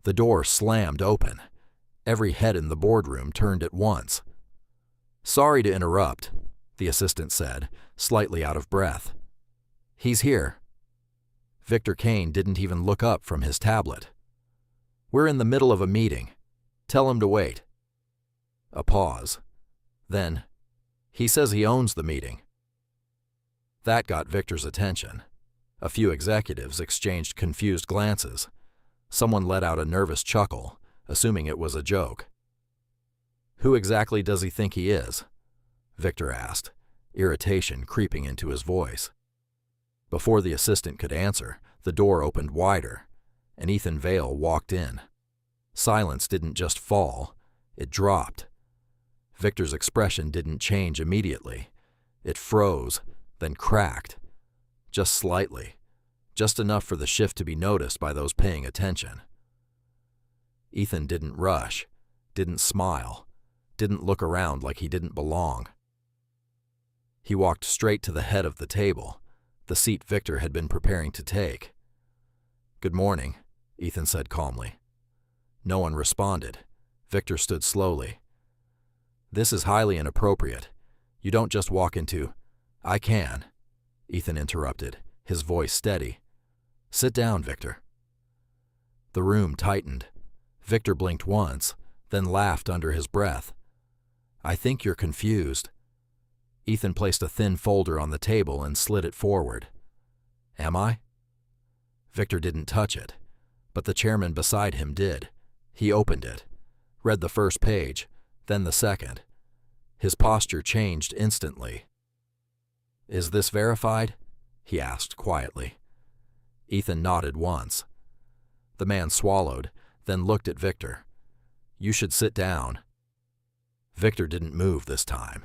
The door slammed open. Every head in the boardroom turned at once. "Sorry to interrupt," the assistant said, slightly out of breath. "He's here." Victor Kane didn't even look up from his tablet. "We're in the middle of a meeting. Tell him to wait." A pause. Then, "He says he owns the meeting." That got Victor's attention. A few executives exchanged confused glances. Someone let out a nervous chuckle, assuming it was a joke. "Who exactly does he think he is?" Victor asked, irritation creeping into his voice. Before the assistant could answer, the door opened wider, and Ethan Vale walked in. Silence didn't just fall, it dropped. Victor's expression didn't change immediately. It froze, then cracked. Just slightly. Just enough for the shift to be noticed by those paying attention. Ethan didn't rush, didn't smile, didn't look around like he didn't belong. He walked straight to the head of the table, the seat Victor had been preparing to take. "Good morning," Ethan said calmly. No one responded. Victor stood slowly. "This is highly inappropriate. You don't just walk into—" "I can," Ethan interrupted, his voice steady. "Sit down, Victor." The room tightened. Victor blinked once, then laughed under his breath. "I think you're confused." Ethan placed a thin folder on the table and slid it forward. "Am I?" Victor didn't touch it, but the chairman beside him did. He opened it, read the first page, then the second. His posture changed instantly. "Is this verified?" he asked quietly. Ethan nodded once. The man swallowed, then looked at Victor. "You should sit down." Victor didn't move this time,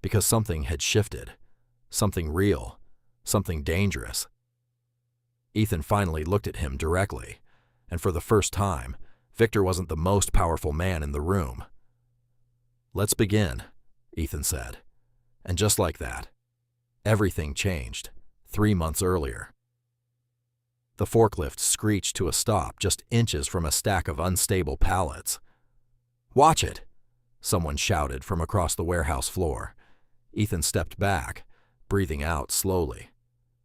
because something had shifted. Something real. Something dangerous. Ethan finally looked at him directly, and for the first time, Victor wasn't the most powerful man in the room. "Let's begin," Ethan said. And just like that, everything changed, 3 months earlier. The forklift screeched to a stop just inches from a stack of unstable pallets. "Watch it!" someone shouted from across the warehouse floor. Ethan stepped back, breathing out slowly.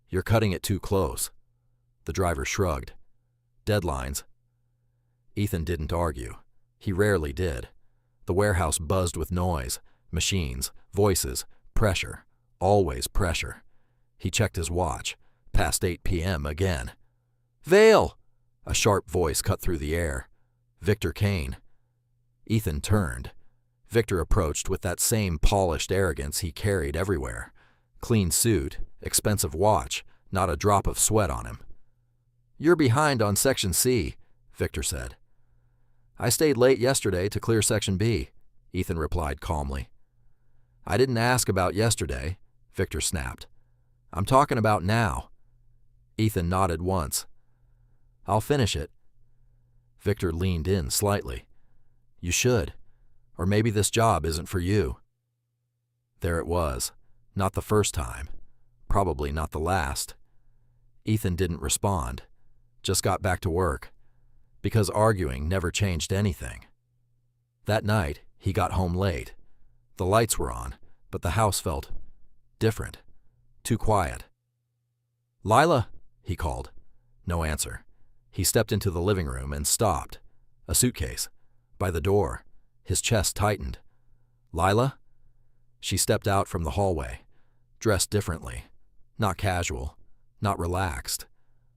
"You're cutting it too close." The driver shrugged. "Deadlines." Ethan didn't argue. He rarely did. The warehouse buzzed with noise, machines, voices, pressure, always pressure. He checked his watch. Past 8 p.m. again. "Vale!" A sharp voice cut through the air. Victor Kane. Ethan turned. Victor approached with that same polished arrogance he carried everywhere. Clean suit, expensive watch, not a drop of sweat on him. "You're behind on Section C," Victor said. "I stayed late yesterday to clear Section B," Ethan replied calmly. "I didn't ask about yesterday," Victor snapped. "I'm talking about now." Ethan nodded once. "I'll finish it." Victor leaned in slightly. "You should. Or maybe this job isn't for you." There it was. Not the first time. Probably not the last. Ethan didn't respond. Just got back to work. Because arguing never changed anything. That night, he got home late. The lights were on, but the house felt different. Too quiet. "Lila," he called. No answer. He stepped into the living room and stopped. A suitcase. By the door. His chest tightened. "Lila?" She stepped out from the hallway, dressed differently. Not casual. Not relaxed.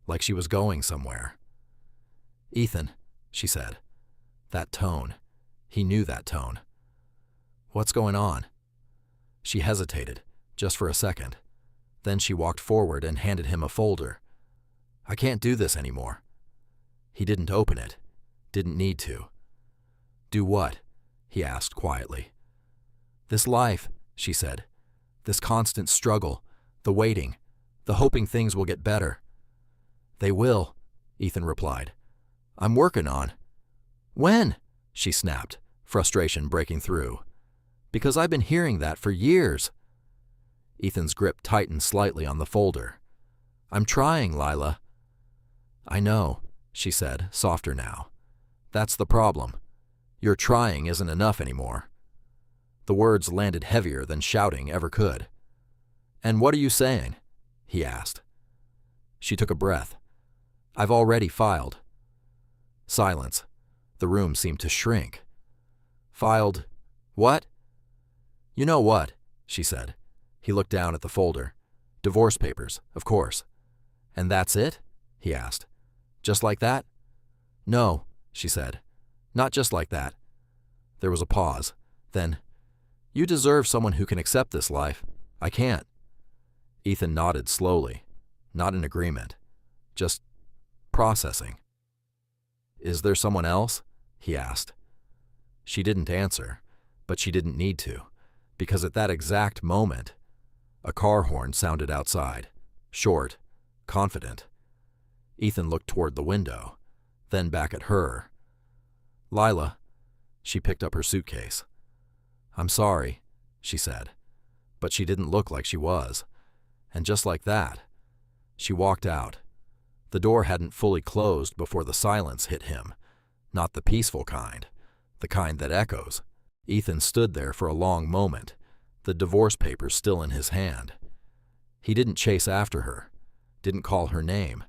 Like she was going somewhere. "Ethan," she said. That tone. He knew that tone. "What's going on?" She hesitated, just for a second. Then she walked forward and handed him a folder. "I can't do this anymore." He didn't open it. Didn't need to. "Do what?" he asked quietly. "This life," she said. "This constant struggle, the waiting, the hoping things will get better." "They will," Ethan replied. "I'm working on." "When?" she snapped, frustration breaking through. "Because I've been hearing that for years." Ethan's grip tightened slightly on the folder. "I'm trying, Lila." "I know," she said, softer now. That's the problem. Your trying isn't enough anymore." The words landed heavier than shouting ever could. "And what are you saying?" he asked. She took a breath. "I've already filed." Silence. The room seemed to shrink. "Filed what?" "You know what," she said. He looked down at the folder. "Divorce papers, of course." "And that's it?" he asked. "Just like that?" "No," she said. "Not just like that." There was a pause. Then, "You deserve someone who can accept this life. I can't." Ethan nodded slowly, not in agreement, just processing. "Is there someone else?" he asked. She didn't answer, but she didn't need to, because at that exact moment, a car horn sounded outside, short, confident. Ethan looked toward the window, then back at her. "Lila." She picked up her suitcase. "I'm sorry," she said, but she didn't look like she was. And just like that, she walked out. The door hadn't fully closed before the silence hit him, not the peaceful kind, the kind that echoes. Ethan stood there for a long moment, the divorce papers still in his hand. He didn't chase after her, didn't call her name,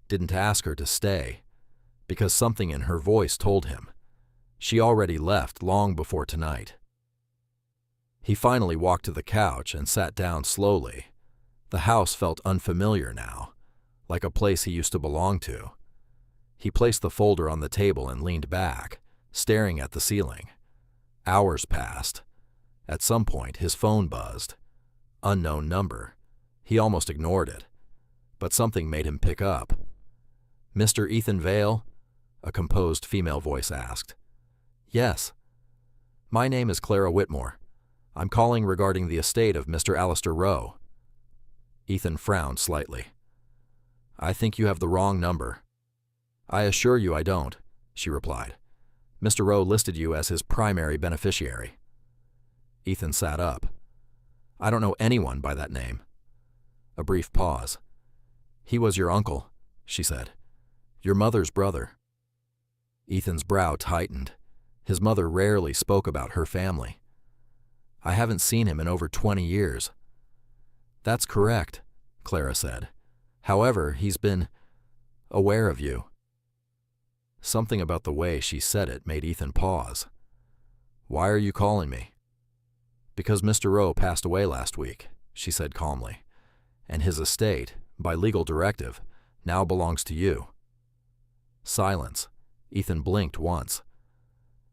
didn't ask her to stay, because something in her voice told him. She already left long before tonight. He finally walked to the couch and sat down slowly. The house felt unfamiliar now, like a place he used to belong to. He placed the folder on the table and leaned back, staring at the ceiling. Hours passed. At some point, his phone buzzed. Unknown number. He almost ignored it, but something made him pick up. "Mr. Ethan Vale?" a composed female voice asked. "Yes." "My name is Clara Whitmore. I'm calling regarding the estate of Mr. Alistair Rowe." Ethan frowned slightly. "I think you have the wrong number." "I assure you I don't," she replied. "Mr. Rowe listed you as his primary beneficiary." Ethan sat up. "I don't know anyone by that name." A brief pause. "He was your uncle," she said. "Your mother's brother." Ethan's brow tightened. His mother rarely spoke about her family. "I haven't seen him in over 20 years. "That's correct," Clara said. "However, he's been aware of you." Something about the way she said it made Ethan pause. "Why are you calling me?" "Because Mr. Rowe passed away last week," she said calmly, "and his estate, by legal directive, now belongs to you." Silence. Ethan blinked once.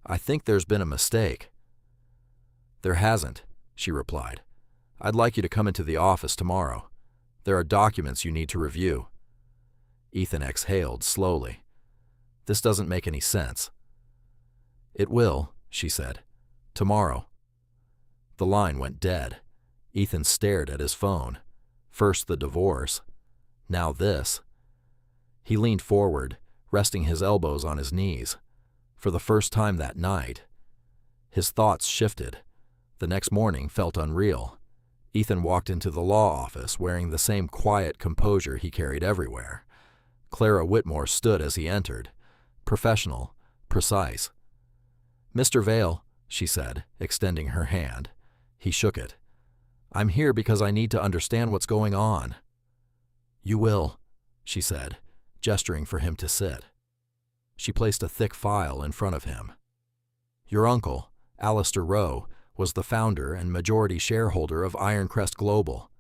"I think there's been a mistake." "There hasn't," she replied. "I'd like you to come into the office tomorrow. There are documents you need to review." Ethan exhaled slowly. "This doesn't make any sense." "It will," she said. "Tomorrow." The line went dead. Ethan stared at his phone. First the divorce, now this. He leaned forward, resting his elbows on his knees. For the first time that night, his thoughts shifted. The next morning felt unreal. Ethan walked into the law office wearing the same quiet composure he carried everywhere. Clara Whitmore stood as he entered, professional, precise. "Mr. Vale," she said, extending her hand. He shook it. "I'm here because I need to understand what's going on." "You will," she said, gesturing for him to sit. She placed a thick file in front of him. "Your uncle, Alistair Rowe, was the founder and majority shareholder of Ironcrest Global."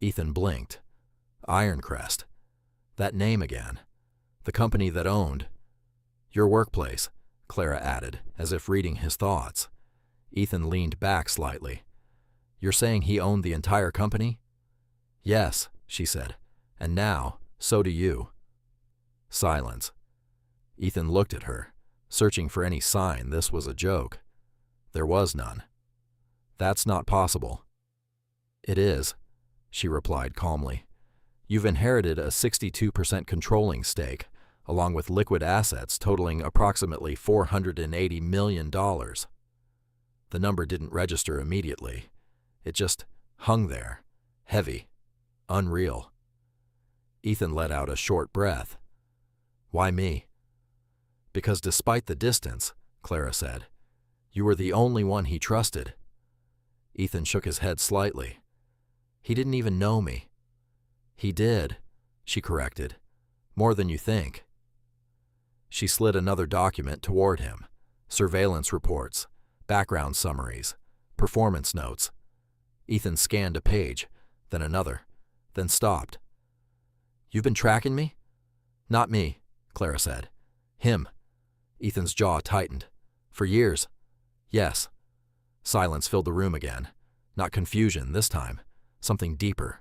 Ethan blinked. Ironcrest. That name again. The company that owned. "Your workplace," Clara added, as if reading his thoughts. Ethan leaned back slightly. "You're saying he owned the entire company?" "Yes," she said. "And now, so do you." Silence. Ethan looked at her, searching for any sign this was a joke. There was none. "That's not possible." "It is," she replied calmly. "You've inherited a 62% controlling stake, along with liquid assets totaling approximately $480 million. The number didn't register immediately. It just hung there, heavy, unreal. Ethan let out a short breath. "Why me?" Because despite the distance, Clara said, you were the only one he trusted. Ethan shook his head slightly. He didn't even know me. He did, she corrected. More than you think. She slid another document toward him. Surveillance reports, background summaries, performance notes. Ethan scanned a page, then another, then stopped. You've been tracking me? Not me, Clara said. Him. Ethan's jaw tightened. For years. Yes. Silence filled the room again. Not confusion this time. Something deeper.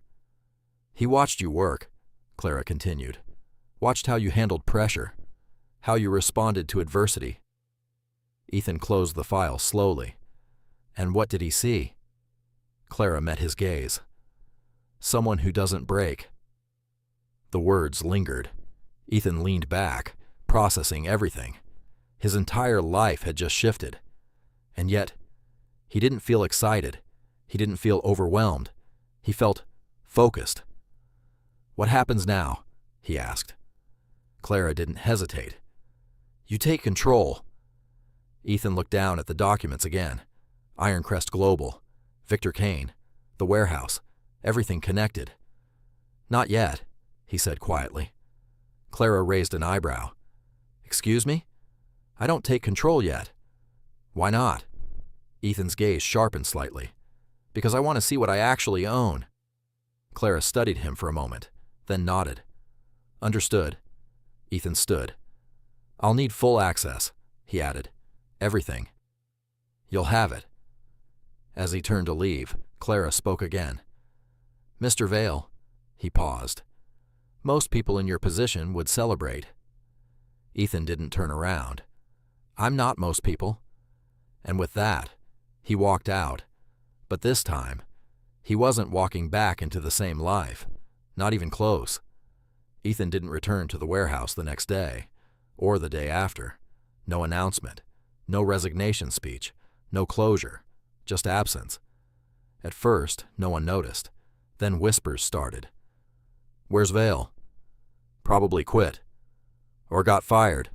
He watched you work, Clara continued. Watched how you handled pressure. How you responded to adversity. Ethan closed the file slowly. And what did he see? Clara met his gaze. Someone who doesn't break. The words lingered. Ethan leaned back, processing everything. His entire life had just shifted. And yet, he didn't feel excited. He didn't feel overwhelmed. He felt focused. What happens now? He asked. Clara didn't hesitate. You take control. Ethan looked down at the documents again. Ironcrest Global, Victor Kane, the warehouse, everything connected. Not yet, he said quietly. Clara raised an eyebrow. Excuse me? I don't take control yet. Why not? Ethan's gaze sharpened slightly. Because I want to see what I actually own. Clara studied him for a moment, then nodded. Understood. Ethan stood. I'll need full access, he added. Everything. You'll have it. As he turned to leave, Clara spoke again. Mr. Vale, he paused. Most people in your position would celebrate. Ethan didn't turn around. I'm not most people. And with that, he walked out. But this time, he wasn't walking back into the same life. Not even close. Ethan didn't return to the warehouse the next day, or the day after. No announcement, no resignation speech, no closure, just absence. At first, no one noticed. Then whispers started. Where's Vale? Probably quit. Or got fired.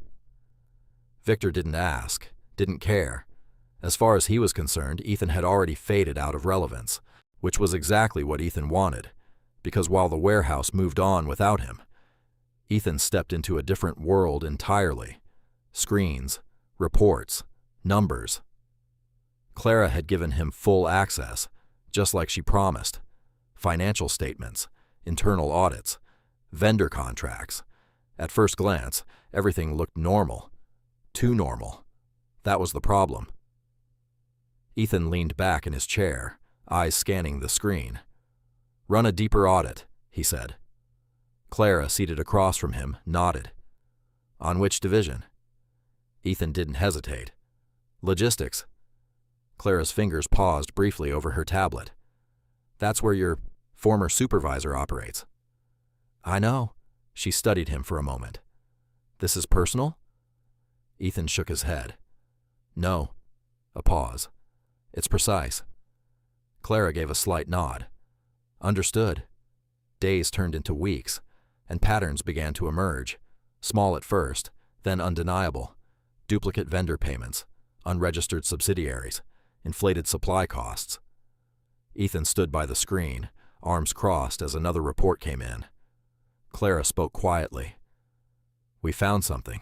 Victor didn't ask, didn't care. As far as he was concerned, Ethan had already faded out of relevance, which was exactly what Ethan wanted, because while the warehouse moved on without him, Ethan stepped into a different world entirely. Screens, reports, numbers. Clara had given him full access, just like she promised. Financial statements, internal audits, vendor contracts. At first glance, everything looked normal. Too normal. That was the problem. Ethan leaned back in his chair, eyes scanning the screen. Run a deeper audit, he said. Clara, seated across from him, nodded. On which division? Ethan didn't hesitate. Logistics. Clara's fingers paused briefly over her tablet. That's where your former supervisor operates. I know. She studied him for a moment. This is personal? Ethan shook his head. No. A pause. It's precise. Clara gave a slight nod. Understood. Days turned into weeks, and patterns began to emerge, small at first, then undeniable. Duplicate vendor payments, unregistered subsidiaries, inflated supply costs. Ethan stood by the screen, arms crossed as another report came in. Clara spoke quietly. We found something.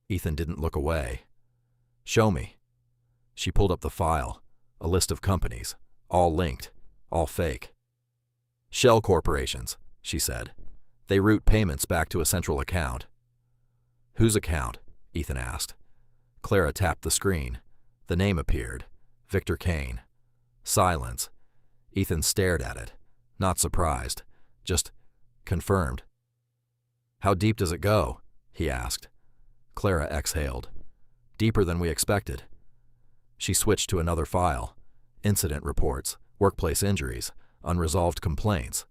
Ethan didn't look away. Show me. She pulled up the file, a list of companies, all linked, all fake. Shell corporations, she said. They route payments back to a central account. Whose account? Ethan asked. Clara tapped the screen. The name appeared. Victor Kane. Silence. Ethan stared at it, not surprised, just confirmed. How deep does it go? He asked. Clara exhaled. Deeper than we expected. She switched to another file. Incident reports, workplace injuries, unresolved complaints.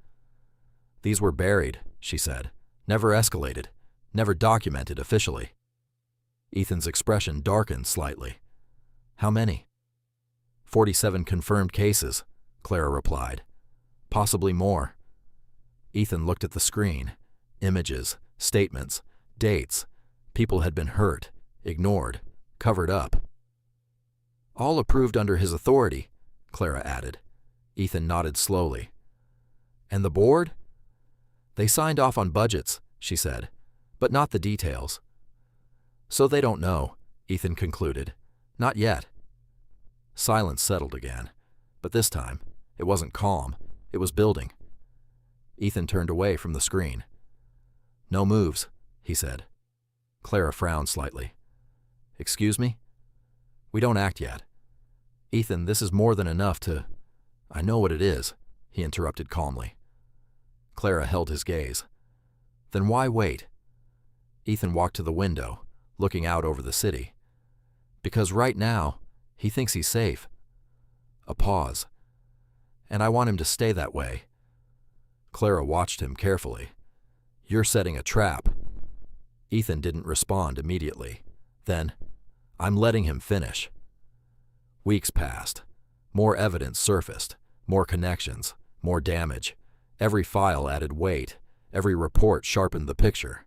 These were buried, she said. Never escalated. Never documented officially. Ethan's expression darkened slightly. How many? 47 confirmed cases, Clara replied. Possibly more. Ethan looked at the screen. Images, statements, dates. People had been hurt, ignored, covered up. All approved under his authority, Clara added. Ethan nodded slowly. And the board? They signed off on budgets, she said, but not the details. So they don't know, Ethan concluded. Not yet. Silence settled again, but this time it wasn't calm, it was building. Ethan turned away from the screen. No moves, he said. Clara frowned slightly. Excuse me? We don't act yet. Ethan, this is more than enough to... I know what it is, he interrupted calmly. Clara held his gaze. Then why wait? Ethan walked to the window, looking out over the city. Because right now, he thinks he's safe. A pause. And I want him to stay that way. Clara watched him carefully. You're setting a trap. Ethan didn't respond immediately. Then, I'm letting him finish. Weeks passed. More evidence surfaced. More connections. More damage. Every file added weight. Every report sharpened the picture.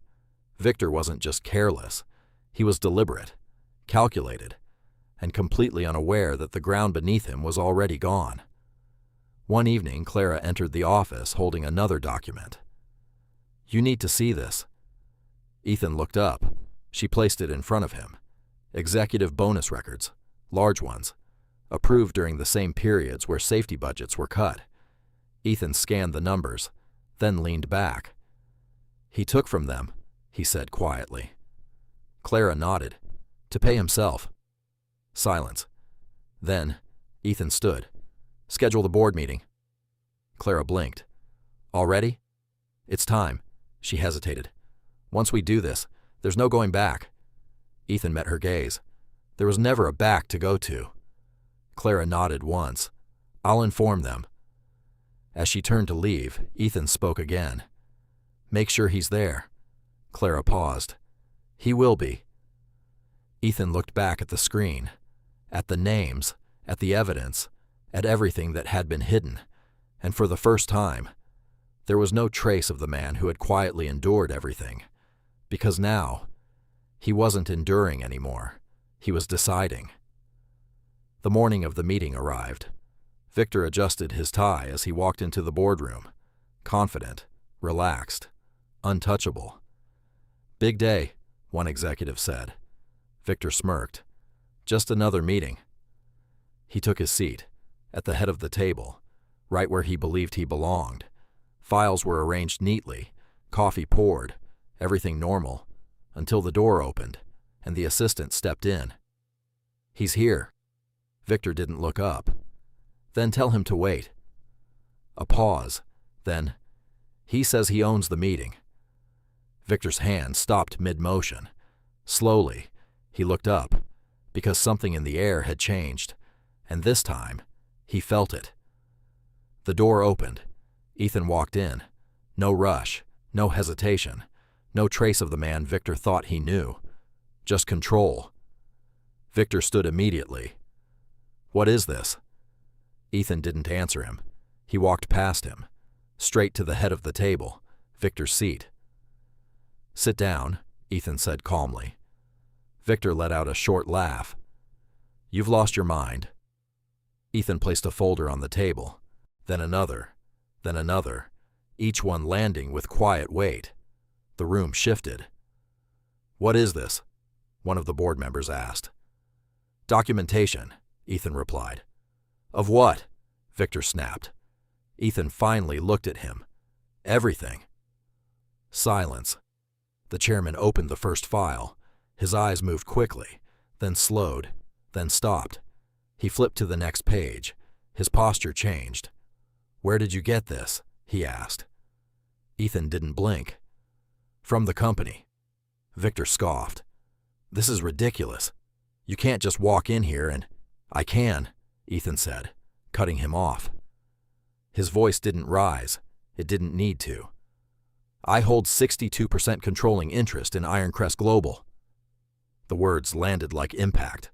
Victor wasn't just careless. He was deliberate, calculated, and completely unaware that the ground beneath him was already gone. One evening, Clara entered the office holding another document. You need to see this. Ethan looked up. She placed it in front of him. Executive bonus records, large ones, approved during the same periods where safety budgets were cut. Ethan scanned the numbers, then leaned back. He took from them, he said quietly. Clara nodded. To pay himself. Silence. Then, Ethan stood. Schedule the board meeting. Clara blinked. Already? It's time. She hesitated. Once we do this, there's no going back. Ethan met her gaze. There was never a back to go to. Clara nodded once. I'll inform them. As she turned to leave, Ethan spoke again. Make sure he's there. Clara paused. He will be. Ethan looked back at the screen, at the names, at the evidence, at everything that had been hidden, and for the first time, there was no trace of the man who had quietly endured everything, because now, he wasn't enduring anymore. He was deciding. The morning of the meeting arrived. Victor adjusted his tie as he walked into the boardroom, confident, relaxed, untouchable. Big day, one executive said. Victor smirked. Just another meeting. He took his seat, at the head of the table, right where he believed he belonged. Files were arranged neatly, coffee poured, everything normal, until the door opened, and the assistant stepped in. He's here. Victor didn't look up. Then tell him to wait. A pause. Then, he says he owns the meeting. Victor's hand stopped mid-motion. Slowly, he looked up, because something in the air had changed, and this time, he felt it. The door opened. Ethan walked in. No rush, no hesitation, no trace of the man Victor thought he knew. Just control. Victor stood immediately. What is this? Ethan didn't answer him. He walked past him, straight to the head of the table, Victor's seat. Sit down, Ethan said calmly. Victor let out a short laugh. You've lost your mind. Ethan placed a folder on the table, then another, each one landing with quiet weight. The room shifted. What is this? One of the board members asked. Documentation, Ethan replied. Of what? Victor snapped. Ethan finally looked at him. Everything. Silence. The chairman opened the first file. His eyes moved quickly, then slowed, then stopped. He flipped to the next page. His posture changed. Where did you get this? He asked. Ethan didn't blink. From the company. Victor scoffed. This is ridiculous. You can't just walk in here and... I can, Ethan said, cutting him off. His voice didn't rise. It didn't need to. I hold 62% controlling interest in Ironcrest Global. The words landed like impact.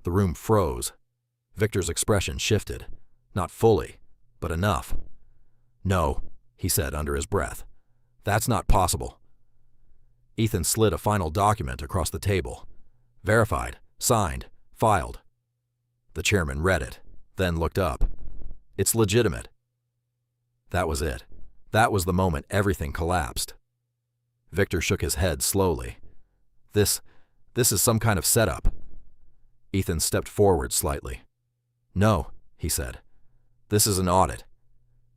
The room froze. Victor's expression shifted. Not fully, but enough. No, he said under his breath. That's not possible. Ethan slid a final document across the table. Verified, signed, filed. The chairman read it, then looked up. It's legitimate. That was it. That was the moment everything collapsed. Victor shook his head slowly. This is some kind of setup. Ethan stepped forward slightly. No, he said. This is an audit.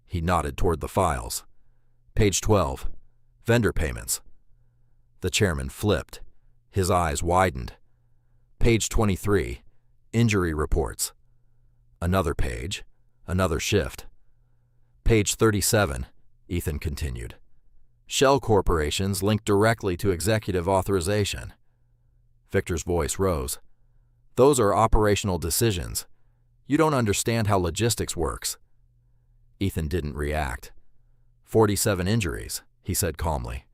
He nodded toward the files. Page 12. Vendor payments. The chairman flipped. His eyes widened. Page 23. Injury reports. Another page. Another shift. Page 37, Ethan continued. Shell corporations linked directly to executive authorization. Victor's voice rose. Those are operational decisions. You don't understand how logistics works. Ethan didn't react. 47 injuries, he said calmly.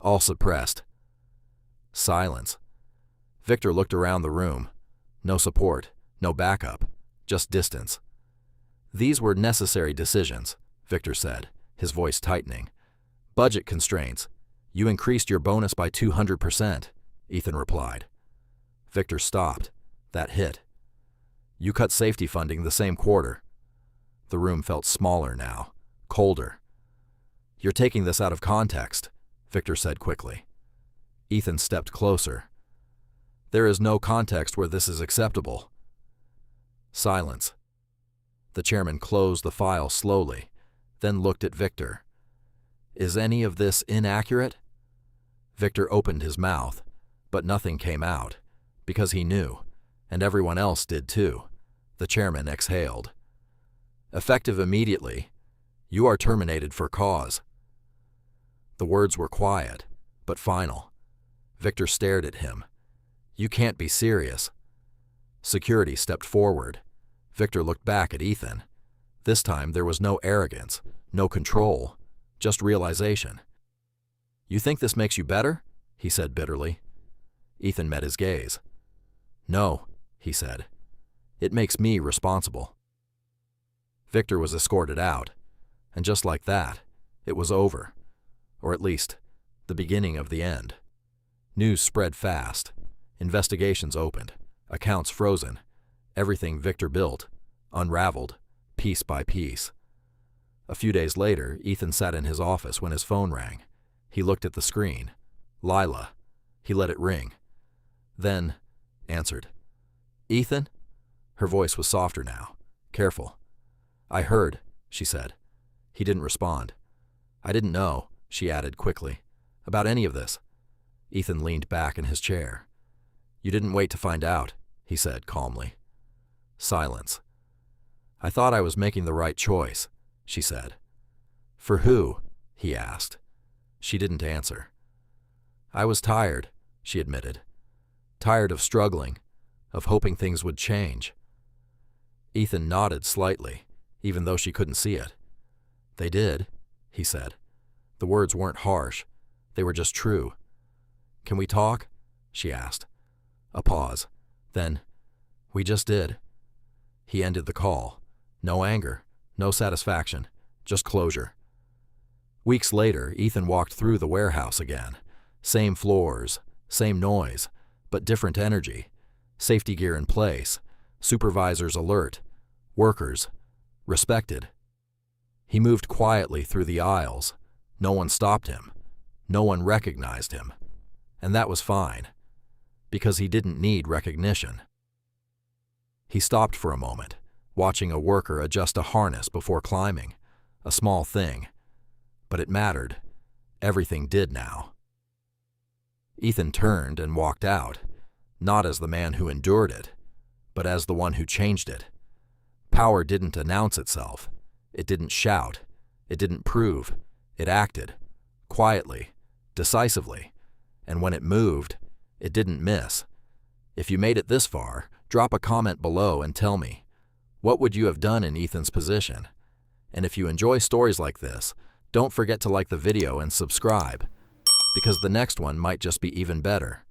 All suppressed. Silence. Victor looked around the room. No support, no backup, just distance. These were necessary decisions, Victor said, his voice tightening. Budget constraints. You increased your bonus by 200%, Ethan replied. Victor stopped. That hit. You cut safety funding the same quarter. The room felt smaller now, colder. You're taking this out of context, Victor said quickly. Ethan stepped closer. There is no context where this is acceptable. Silence. The chairman closed the file slowly, then looked at Victor. Is any of this inaccurate? Victor opened his mouth, but nothing came out, because he knew, and everyone else did too. The chairman exhaled. Effective immediately. You are terminated for cause. The words were quiet, but final. Victor stared at him. You can't be serious. Security stepped forward. Victor looked back at Ethan. This time there was no arrogance, no control, just realization. You think this makes you better? He said bitterly. Ethan met his gaze. No, he said. It makes me responsible. Victor was escorted out, and just like that, it was over, or at least the beginning of the end. News spread fast. Investigations opened, accounts frozen, everything Victor built, unraveled, piece by piece. A few days later, Ethan sat in his office when his phone rang. He looked at the screen. Lila. He let it ring. Then answered. Ethan? Her voice was softer now, careful. I heard, she said. He didn't respond. I didn't know, she added quickly, about any of this. Ethan leaned back in his chair. You didn't wait to find out, he said calmly. Silence. I thought I was making the right choice, she said. For who? He asked. She didn't answer. I was tired, she admitted. Tired of struggling, of hoping things would change. Ethan nodded slightly, even though she couldn't see it. They did, he said. The words weren't harsh. They were just true. Can we talk? She asked. A pause. Then, we just did. He ended the call. No anger, no satisfaction, just closure. Weeks later, Ethan walked through the warehouse again. Same floors, same noise, but different energy. Safety gear in place, supervisors alert, workers respected. He moved quietly through the aisles. No one stopped him. No one recognized him. And that was fine, because he didn't need recognition. He stopped for a moment, watching a worker adjust a harness before climbing. A small thing. But it mattered. Everything did now. Ethan turned and walked out, not as the man who endured it, but as the one who changed it. Power didn't announce itself. It didn't shout. It didn't prove. It acted. Quietly. Decisively. And when it moved, it didn't miss. If you made it this far, drop a comment below and tell me, what would you have done in Ethan's position? And if you enjoy stories like this, don't forget to like the video and subscribe, because the next one might just be even better.